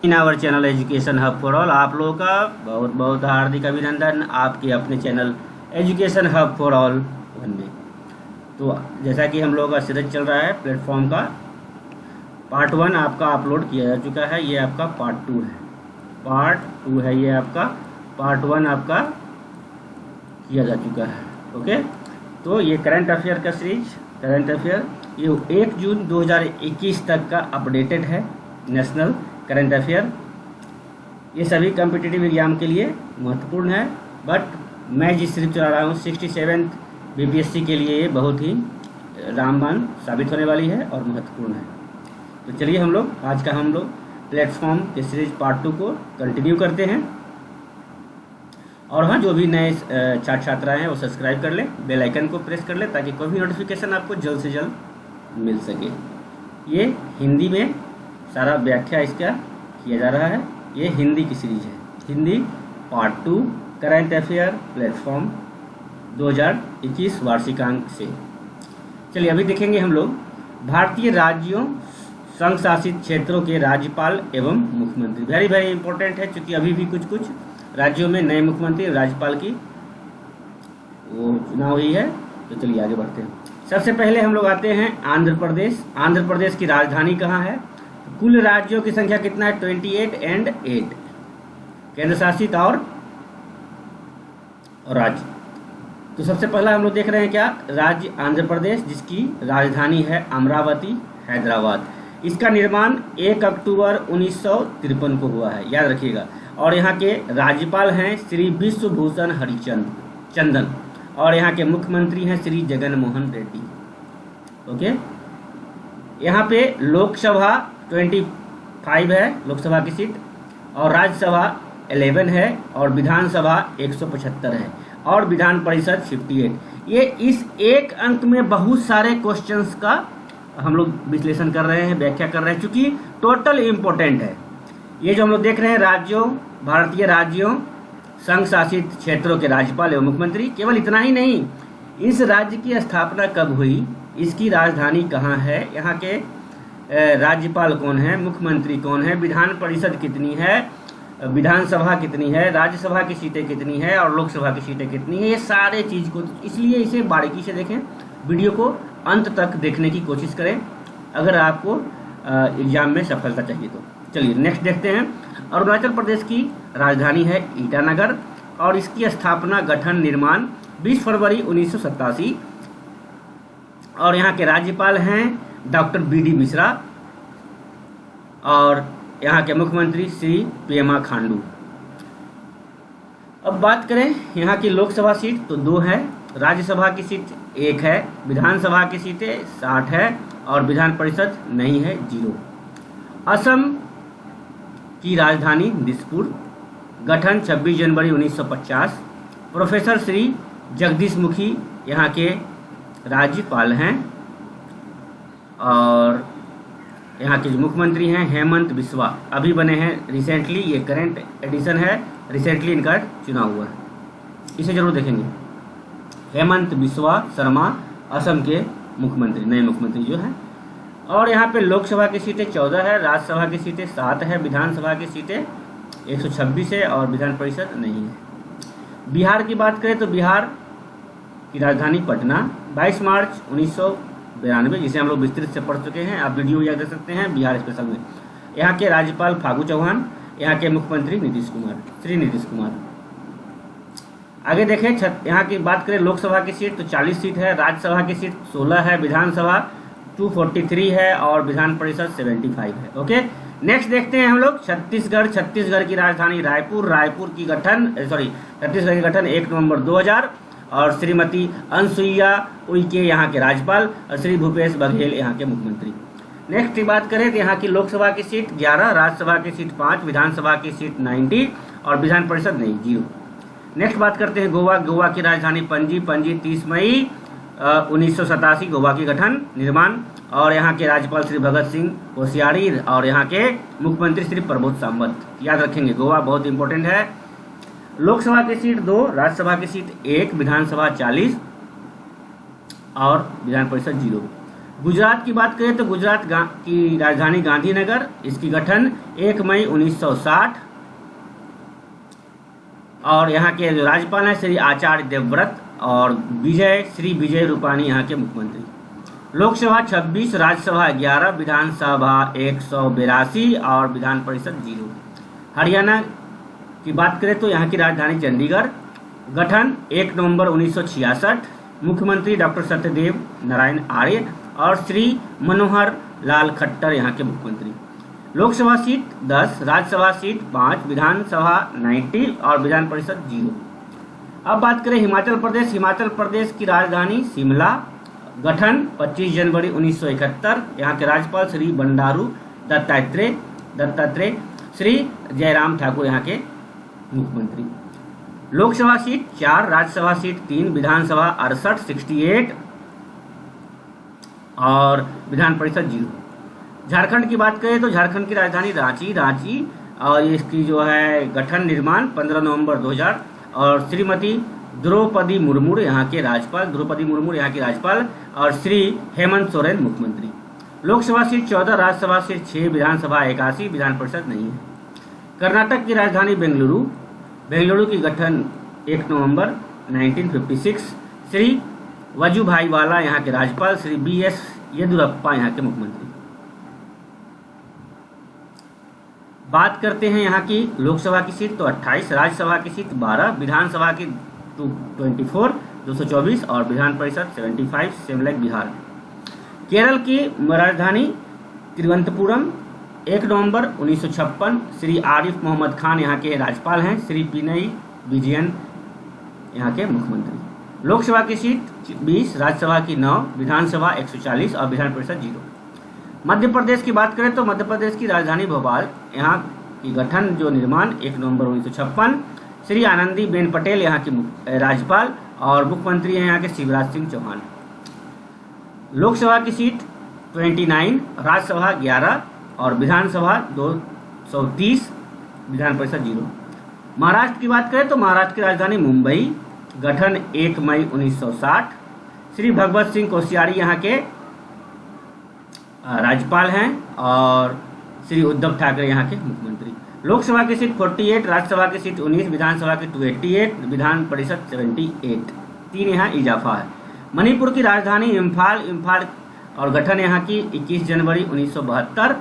In our channel Education Hub for All आप लोगों का बहुत बहुत हार्दिक अभिनंदन आपके अपने channel Education Hub for All बनने। तो जैसा कि हम लोगों का सीरीज चल रहा है प्लेटफॉर्म का, पार्ट 1 आपका अपलोड किया जा चुका है, ये आपका पार्ट 2 है। पार्ट 2 है ये आपका, पार्ट 1 आपका किया जा चुका है। ओके, तो ये करंट अफेयर का सीरीज, करंट अफेयर ये 1 जून 2021 तक का अपडेटेड है नेशनल करंट अफेयर। ये सभी कम्पिटिटिव एग्जाम के लिए महत्वपूर्ण है, बट मैं जिस सीरीज चला रहा हूँ 67 बीपीएससी के लिए ये बहुत ही रामबाण साबित होने वाली है और महत्वपूर्ण है। तो चलिए हम लोग प्लेटफॉर्म के सीरीज पार्ट 2 को कंटिन्यू करते हैं। और हाँ, जो भी नए छात्र छात्राएँ हैं वो सब्सक्राइब कर लें, बेल आइकन को प्रेस कर लें ताकि कोई भी नोटिफिकेशन आपको जल्द से जल्द मिल सके। ये हिंदी में सारा व्याख्या इसका किया जा रहा है। ये हिंदी की सीरीज है, Hindi part 2 current affair platform 2021 वार्षिकांक से। चलिए अभी देखेंगे हम लोग भारतीय राज्यों संघ शासित क्षेत्रों के राज्यपाल एवं मुख्यमंत्री। वेरी वेरी इंपॉर्टेंट है, क्योंकि अभी भी कुछ कुछ राज्यों में नए मुख्यमंत्री राज्यपाल की वो चुनाव हुई है। तो चलिए आगे बढ़ते हैं। सबसे पहले हम लोग आते हैं आंध्र प्रदेश। आंध्र प्रदेश की राजधानी कहाँ है? कुल राज्यों की संख्या कितना है? 28 एंड 8 केंद्र शासित और राज्य। तो सबसे पहला हम लोग देख रहे हैं क्या, राज्य आंध्र प्रदेश, जिसकी राजधानी है अमरावती, हैदराबाद। इसका निर्माण 1 अक्टूबर 1953 को हुआ है, याद रखिएगा। और यहाँ के राज्यपाल हैं श्री विश्वभूषण हरिचंदन और यहाँ के मुख्यमंत्री हैं श्री जगन मोहन रेड्डी। ओके, यहाँ पे लोकसभा 25 है लोकसभा की सीट, और राज्यसभा 11 है, और विधानसभा 175 है, और विधान परिषद 58। ये इस एक अंक में बहुत सारे क्वेश्चंस का हम लोग विश्लेषण कर रहे हैं, व्याख्या कर रहे हैं, क्योंकि टोटल इम्पोर्टेंट है। ये जो हम लोग देख रहे हैं राज्यों, भारतीय राज्यों संघ शासित क्षेत्रों के राज्यपाल एवं मुख्यमंत्री, केवल इतना ही नहीं, इस राज्य की स्थापना कब हुई, इसकी राजधानी कहाँ है, यहाँ के राज्यपाल कौन है, मुख्यमंत्री कौन है, विधान परिषद कितनी है, विधानसभा कितनी है, राज्यसभा की सीटें कितनी है, और लोकसभा की सीटें कितनी है, ये सारे चीज़ को, इसलिए इसे बारीकी से देखें, वीडियो को अंत तक देखने की कोशिश करें अगर आपको एग्जाम में सफलता चाहिए तो। चलिए नेक्स्ट देखते हैं। अरुणाचल प्रदेश की राजधानी है ईटानगर, और इसकी स्थापना, गठन, निर्माण 20 फरवरी 1987, और यहाँ के राज्यपाल हैं डॉक्टर BD मिश्रा, और यहाँ के मुख्यमंत्री श्री पेमा खांडू। अब बात करें यहाँ की लोकसभा सीट तो 2 है, राज्यसभा की सीट 1 है, विधानसभा की सीटें 60 है, और विधान परिषद नहीं है, 0। असम की राजधानी दिसपुर, गठन 26 जनवरी 1950, प्रोफेसर श्री जगदीश मुखी यहाँ के राज्यपाल हैं, और यहाँ के जो मुख्यमंत्री हैं हेमंत बिस्वा, अभी बने हैं रिसेंटली, ये करंट एडिशन है, रिसेंटली इनका चुनाव हुआ है, इसे जरूर देखेंगे। हेमंत बिस्वा शर्मा असम के मुख्यमंत्री, नए मुख्यमंत्री जो हैं। और यहाँ पे लोकसभा की सीटें 14 है, राज्यसभा की सीटें 7 है, विधानसभा की सीटें 126 है, और विधान परिषद नहीं है। बिहार की बात करें तो बिहार की राजधानी पटना, 22 मार्च 1992, जिसे हम लोग विस्तृत से पढ़ चुके हैं, आप वीडियो याद कर सकते हैं बिहार स्पेशल में। यहाँ के राज्यपाल फागू चौहान, यहाँ के मुख्यमंत्री नीतीश कुमार, श्री नीतीश कुमार। आगे देखें, यहाँ की बात करें लोकसभा की सीट तो 40 सीट है, राज्यसभा की सीट 16 है, विधानसभा 243 है, और विधान परिषद 75 है। ओके, नेक्स्ट देखते हैं हम लोग छत्तीसगढ़। छत्तीसगढ़ की राजधानी रायपुर, छत्तीसगढ़ की गठन 1 नवंबर 2000, और श्रीमती अनसुईया उइके यहाँ के राज्यपाल, और श्री भूपेश बघेल यहाँ के मुख्यमंत्री। नेक्स्ट की बात करें तो यहाँ की लोकसभा की सीट 11, राज्यसभा की सीट 5, विधानसभा की सीट 90, और विधान परिषद नहीं, 0। नेक्स्ट बात करते हैं गोवा। गोवा की राजधानी पणजी, 30 मई 1987 गोवा की गठन, निर्माण, और यहाँ के राज्यपाल श्री भगत सिंह कोश्यारी, और यहाँ के मुख्यमंत्री श्री प्रमोद सावंत। याद रखेंगे, गोवा बहुत इंपॉर्टेंट है। लोकसभा की सीट 2, राज्यसभा की सीट 1, विधानसभा 40, और विधान परिषद 0। गुजरात की बात करें तो गुजरात की राजधानी गांधीनगर, इसकी गठन 1 मई 1960 और यहाँ के जो राज्यपाल हैं श्री आचार्य देवव्रत और श्री विजय रूपाणी यहाँ के मुख्यमंत्री। लोकसभा 26, राज्यसभा 11, विधानसभा 182 और विधान परिषद 0। हरियाणा की बात करें तो यहाँ की राजधानी चंडीगढ़, गठन 1 नवंबर 1966, मुख्यमंत्री डॉक्टर सत्यदेव नारायण आर्य और श्री मनोहर लाल खट्टर यहाँ के मुख्यमंत्री। लोकसभा सीट 10, राज्यसभा सीट 5, विधानसभा 90 और विधान परिषद 0। अब बात करें हिमाचल प्रदेश। हिमाचल प्रदेश की राजधानी शिमला, गठन 25 जनवरी 1971, यहाँ के राज्यपाल श्री बंडारू दत्तात्रेय, श्री जयराम ठाकुर यहाँ के मुख्यमंत्री। लोकसभा सीट 4, राज्यसभा सीट 3, विधानसभा 68 और विधान परिषद 0। झारखंड की बात करें तो झारखंड की राजधानी रांची और इसकी जो है गठन निर्माण 15 नवंबर 2000 और श्रीमती द्रौपदी मुर्मू यहाँ के राज्यपाल और श्री हेमंत सोरेन मुख्यमंत्री। लोकसभा सीट 14, राज्यसभा सीट 6, विधानसभा 81, विधान परिषद नहीं है। कर्नाटक की राजधानी बेंगलुरु की गठन 1 नवंबर 1956, श्री वजुभाई वाला यहाँ के राज्यपाल, श्री BS येदियुरप्पा यहाँ के मुख्यमंत्री। बात करते हैं यहाँ की लोकसभा की सीट तो 28, राज्यसभा की सीट 12, विधानसभा की 224 और विधान परिषद 75, सेम लाइक बिहार। केरल की राजधानी तिरुवनंतपुरम, 1 नवंबर 1956, श्री आरिफ मोहम्मद खान यहाँ के राज्यपाल हैं, श्री पिनई विजयन यहाँ के मुख्यमंत्री। लोकसभा की सीट 20, राज्यसभा की 9, विधानसभा 140 और विधान परिषद 0। मध्य प्रदेश की बात करें तो मध्य प्रदेश की राजधानी भोपाल, यहाँ की गठन जो निर्माण 1 नवंबर 1956, श्री आनंदीबेन पटेल यहाँ की राज्यपाल और मुख्यमंत्री हैं यहाँ के शिवराज सिंह चौहान। लोकसभा की सीट 29, राज्यसभा 11 और विधानसभा 230, विधान परिषद 0। महाराष्ट्र की बात करें तो महाराष्ट्र की राजधानी मुंबई, गठन 1 मई 1960, श्री भगवत सिंह कोश्यारी यहाँ के राज्यपाल हैं और श्री उद्धव ठाकरे यहाँ के मुख्यमंत्री। लोकसभा की सीट 48, राज्यसभा की सीट 19, विधानसभा की 288, विधान परिषद 78, 3 यहाँ इजाफा है। मणिपुर की राजधानी इम्फाल और गठन यहाँ की 21 जनवरी 1972,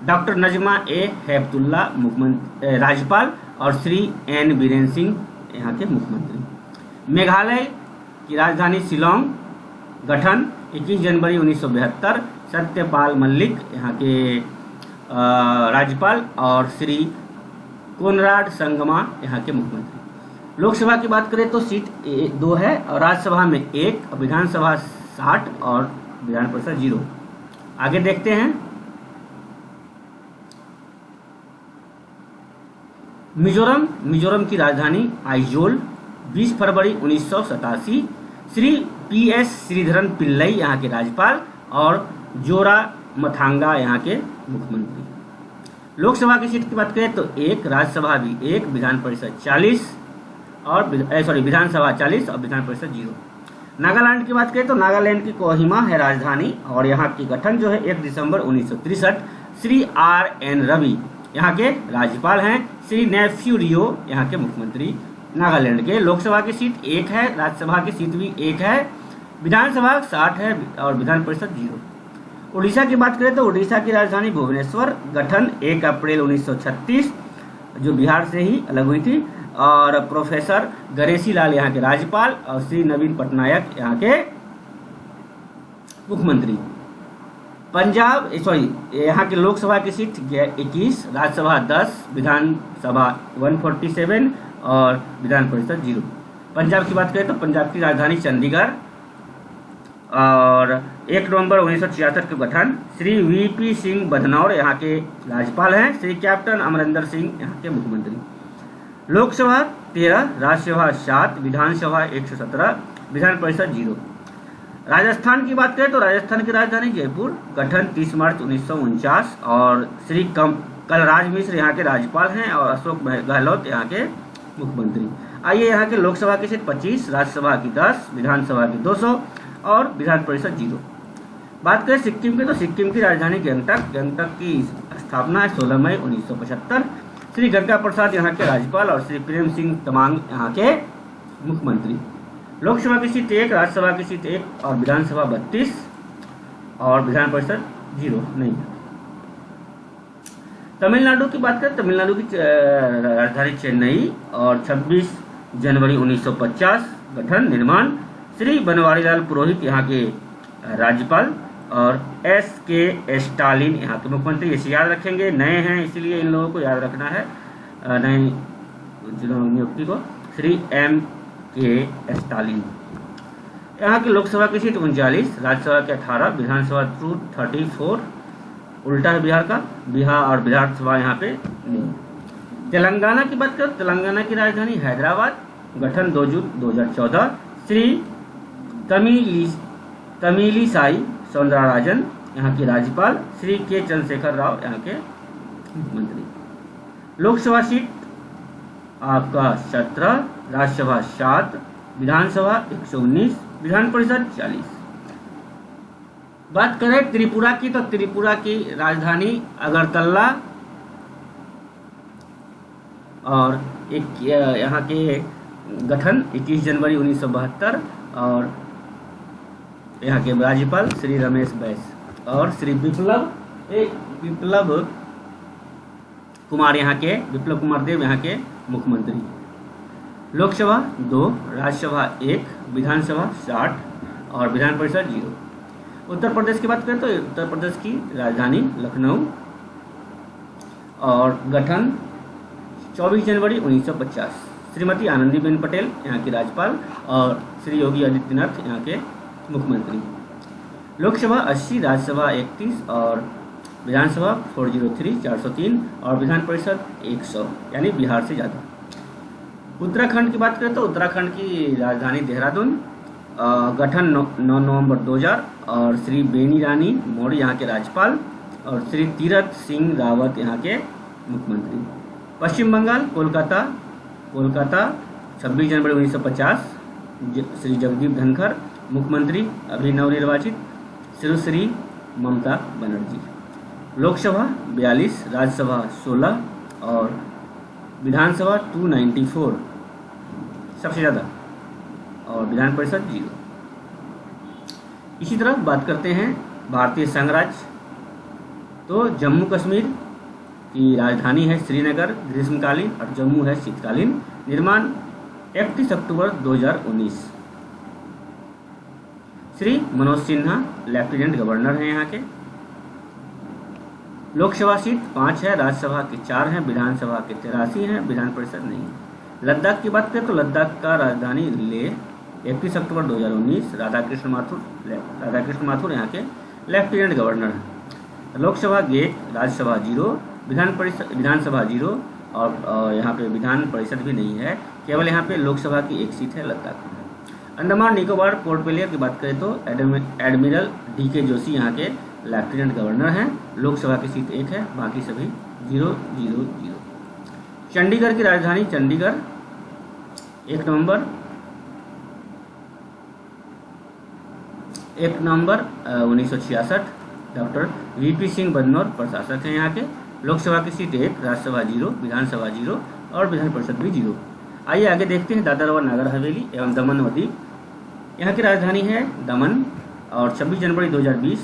डॉक्टर नजमा हेपतुल्ला राज्यपाल और श्री N बीरेन सिंह यहाँ के मुख्यमंत्री। मेघालय की राजधानी शिलोंग, गठन 21 जनवरी 1972, सत्यपाल मलिक यहाँ के राज्यपाल और श्री कोनराड संगमा यहाँ के मुख्यमंत्री। लोकसभा की बात करें तो सीट 2 है और राज्यसभा में 1, विधानसभा 60 और विधान परिषद 0। आगे देखते हैं मिजोरम की राजधानी आइजोल, 20 फरवरी 1987, श्री PS श्रीधरन पिल्लई यहाँ के राज्यपाल और जोरा मथांगा यहाँ के मुख्यमंत्री। लोकसभा की सीट की बात करें तो 1, राज्यसभा भी 1, विधान परिषद 40 और विधानसभा 40 और विधान परिषद 0। नागालैंड की बात करें तो नागालैंड की कोहिमा है राजधानी और यहाँ की गठन जो है 1 दिसंबर 1963, श्री RN रवि यहाँ के राज्यपाल हैं, श्री नेफ्यू रियो यहाँ के मुख्यमंत्री नागालैंड के। लोकसभा की सीट 1 है, राज्यसभा की सीट भी 1 है, विधानसभा 60 है और विधान परिषद 0। उड़ीसा की बात करें तो उड़ीसा की राजधानी भुवनेश्वर, गठन 1 अप्रैल 1936 जो बिहार से ही अलग हुई थी और प्रोफेसर गणेशी लाल यहाँ के राज्यपाल और श्री नवीन पटनायक यहाँ के मुख्यमंत्री। यहाँ के लोकसभा की सीट 21, राज्यसभा 10, विधानसभा 147 और विधान परिषद 0। पंजाब की बात करें तो पंजाब की राजधानी चंडीगढ़ और 1 नवंबर 1966 के गठन, श्री VP सिंह बदनौर यहाँ के राज्यपाल हैं, श्री कैप्टन अमरिंदर सिंह यहाँ के मुख्यमंत्री। लोकसभा 13, राज्यसभा 7, विधानसभा 117, विधान परिषद 0। राजस्थान की बात करें तो राजस्थान की राजधानी जयपुर, गठन 30 मार्च 1949 और श्री कलराज मिश्र यहाँ के राज्यपाल हैं और अशोक गहलोत यहाँ के मुख्यमंत्री। आइए यहाँ के लोकसभा की सीट 25, राज्यसभा की 10, विधानसभा की 200 और विधान परिषद 0। बात करें सिक्किम की, तो सिक्किम की राजधानी गंगटक। गंगटक की स्थापना है 16 मई 1975। श्री गंगा प्रसाद यहाँ के राज्यपाल और श्री प्रेम सिंह तमांग यहाँ के मुख्यमंत्री। लोकसभा की सीट 1, राज्यसभा की सीट 1 और विधानसभा 32 और विधान परिषद 0 नहीं है। तमिलनाडु की बात करें, तमिलनाडु की राजधानी चेन्नई और 26 जनवरी 1950। गठन निर्माण श्री बनवारीलाल पुरोहित यहाँ के राज्यपाल और SK स्टालिन यहाँ के मुख्यमंत्री। इसे याद रखेंगे, नए हैं इसलिए इन लोगों को याद रखना है, नए नियुक्ति को। Shri MK Stalin. यहाँ की लोकसभा की सीट 39, राज्यसभा के 18, विधानसभा 34 उल्टा है बिहार का, बिहार और विधानसभा यहाँ पे नहीं। तेलंगाना की बात करें, तेलंगाना की राजधानी हैदराबाद। गठन 2 जून 2014। श्री तमिलिसाई सौंदरराजन यहाँ के राज्यपाल, श्री K चंद्रशेखर राव यहाँ के मुख्यमंत्री। लोकसभा सीट आपका 17, राज्यसभा 7, विधानसभा 119, विधान परिषद 40। बात करें त्रिपुरा की, तो त्रिपुरा की राजधानी अगरतला और एक यहाँ के गठन 21 जनवरी 1972 और यहाँ के राज्यपाल श्री रमेश बैस और श्री विप्लव कुमार यहाँ के, विप्लव कुमार देव यहाँ के मुख्यमंत्री। लोकसभा 2, राज्यसभा 1, विधानसभा 60 और विधान परिषद 0। उत्तर प्रदेश की बात करें तो उत्तर प्रदेश की राजधानी लखनऊ और गठन 24 जनवरी 1950। श्रीमती आनंदीबेन पटेल यहाँ की राज्यपाल और श्री योगी आदित्यनाथ यहाँ के मुख्यमंत्री। लोकसभा 80, राज्यसभा 31 और विधानसभा 403 403 और विधान परिषद 100, यानी बिहार से ज़्यादा। उत्तराखंड की बात करें तो उत्तराखंड की राजधानी देहरादून। गठन 9 नवंबर 2000 और श्री बेनी रानी मौर्य यहाँ के राज्यपाल और श्री तीरथ सिंह रावत यहाँ के मुख्यमंत्री। पश्चिम बंगाल कोलकाता 26 जनवरी 1950। श्री जगदीप धनखड़ मुख्यमंत्री, अभी नवनिर्वाचित श्री ममता बनर्जी। लोकसभा 42, राज्यसभा 16 और विधानसभा 294 सबसे ज़्यादा और विधान परिषद 0। इसी तरह बात करते हैं भारतीय संघ राज्य, तो जम्मू कश्मीर की राजधानी है श्रीनगर ग्रीष्मकालीन और जम्मू है शीतकालीन। निर्माण 31 अक्टूबर 2019। श्री मनोज सिन्हा लेफ्टिनेंट गवर्नर हैं यहाँ के। लोकसभा सीट 5 है, राज्यसभा के 4 हैं, विधानसभा के 83 हैं, विधान परिषद नहीं। लद्दाख की बात करें तो लद्दाख का राजधानी लेह 31 अक्टूबर 2019। राधाकृष्ण माथुर यहाँ के लेफ्टिनेंट गवर्नर हैं। लोकसभा 1, राज्यसभा 0, विधानसभा 0 और यहाँ पे विधान परिषद भी नहीं है, केवल यहाँ पे लोकसभा की 1 सीट है लद्दाख में। अंडमान निकोबार पोर्ट ब्लेयर की बात करें तो एडमिरल DK जोशी यहाँ के लेफ्टिनेंट गवर्नर हैं। लोकसभा की सीट 1 है, बाकी सभी 0 0 0। चंडीगढ़ की राजधानी चंडीगढ़ 1 नवंबर 1966। डॉक्टर VP सिंह बदनौर प्रशासक हैं यहाँ के। लोकसभा की सीट 1, राज्यसभा 0, विधानसभा 0 और विधान परिषद भी 0। आइए आगे देखते हैं दादर और नागर हवेली एवं दमन व दीव। यहाँ की राजधानी है दमन और 26 जनवरी 2020।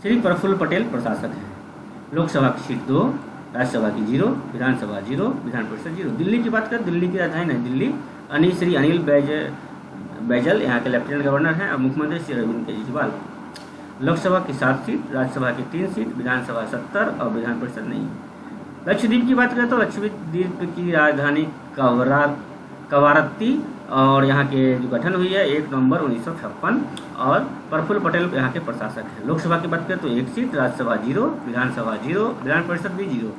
श्री प्रफुल्ल पटेल प्रशासक हैं। लोकसभा की सीट 2, राज्यसभा की 0, विधानसभा 0, विधान परिषद 0। दिल्ली की बात करें, दिल्ली की राजधानी है दिल्ली। श्री अनिल बैजल यहाँ के लेफ्टिनेंट गवर्नर हैं और मुख्यमंत्री श्री अरविंद केजरीवाल। लोकसभा की 7 सीट, राज्यसभा की 3 सीट, विधानसभा 70 और विधान परिषद नहीं। लक्षद्वीप की बात करें तो लक्षद्वीप की राजधानी कवारत्ती और यहाँ के जो गठन हुई है 1 नवंबर 1956 और प्रफुल्ल पटेल यहाँ के प्रशासक हैं। लोकसभा की बात करें तो 1 सीट, राज्यसभा 0, विधानसभा 0, विधान परिषद भी 0।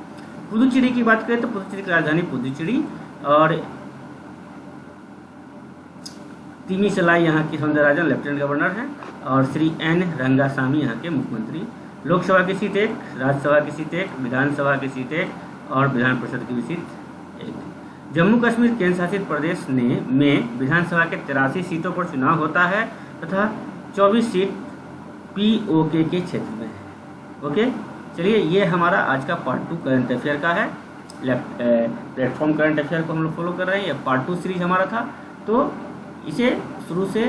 पुदुचेरी की बात करें तो पुदुचेरी की राजधानी पुदुचेरी और तिमिसलाई यहाँ की सौंदरराजन लेफ्टिनेंट गवर्नर हैं और श्री N रंगासामी यहाँ के मुख्यमंत्री। लोकसभा की सीट 1, राज्यसभा की सीट 1, विधानसभा की सीट 1 और विधान परिषद की भी सीट 1। जम्मू कश्मीर केंद्र शासित प्रदेश में विधानसभा के 83 सीटों पर चुनाव होता है तथा 24 सीट POK के क्षेत्र में है। ओके, चलिए ये हमारा आज का पार्ट 2 करंट अफेयर का है। प्लेटफॉर्म करंट अफेयर को हम लोग फॉलो कर रहे हैं। ये पार्ट 2 सीरीज हमारा था, तो इसे शुरू से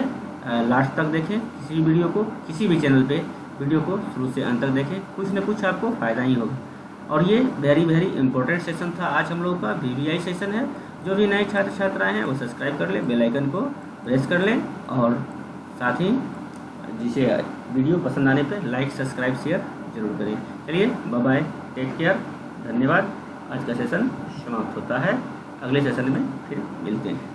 लास्ट तक देखें। किसी भी वीडियो को, किसी भी चैनल पे वीडियो को शुरू से अंत तक देखें, कुछ न कुछ आपको फ़ायदा ही होगा। और ये वेरी इंपॉर्टेंट सेशन था आज हम लोगों का, VVI सेशन है। जो भी नए छात्र छात्राएँ हैं वो सब्सक्राइब कर लें, बेल आइकन को प्रेस कर लें, और साथ ही जिसे वीडियो पसंद आने पे लाइक, सब्सक्राइब, शेयर जरूर करें। चलिए बाय बाय, टेक केयर, धन्यवाद। आज का सेशन समाप्त होता है, अगले सेशन में फिर मिलते हैं।